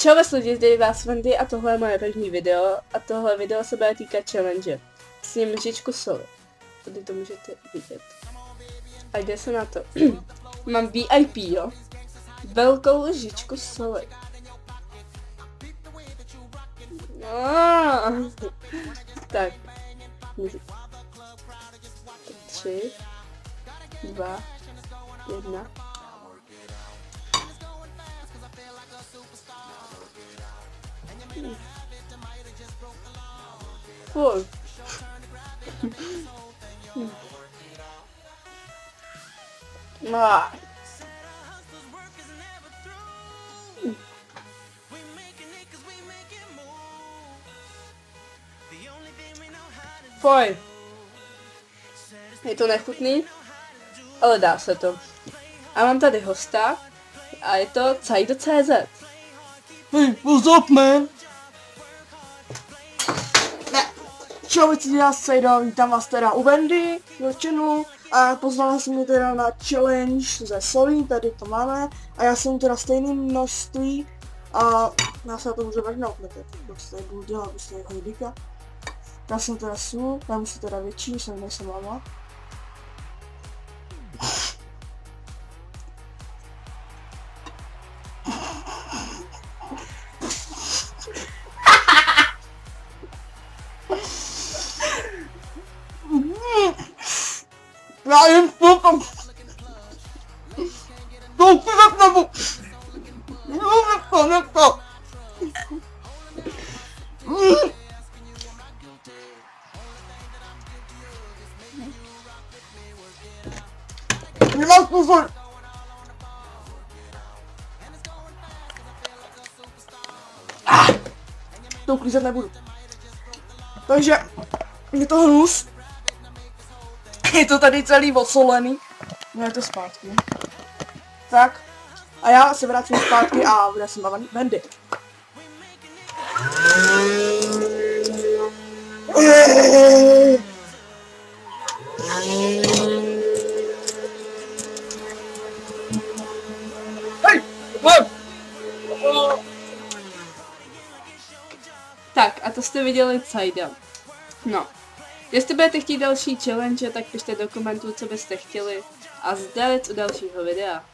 Čau lidi, zde je vás Wendy a tohle je moje první video a tohle video se bude týkat challenge. S ním lžičku soli. Tady to můžete vidět. A jde se na to. Mám VIP, jo. Velkou lžičku soli. Tak. 3, 2, 1. Fuj. Fuj. Je to nechutný, ale dá se to. A mám tady hosta a je to Cajdo.cz. Hey, what's up, man? Čau, já jsem Cajdo, vítám vás teda u Wendy, do channelu, a pozvala jsem mě teda na challenge ze solí, tady to máme, a já jsem teda stejné množství, a já se na to můžu vrhnout, to se tady budu dělat, prostě jako jdika. Já jsem teda sůl, já musím teda větší, jsem nejsem máma. Já jim potom. To si tak nebo. Nechto. Nemám pozor. To uklízet nebudu. Takže je to hnus. Je to tady celý osolený. No je to zpátky. Tak. A já se vrátím zpátky a bude se mávat Wendy. Tak, a to jste viděli Cajda. No. Jestli budete chtít další challenge, tak pište do komentů, co byste chtěli. A zdalec u dalšího videa.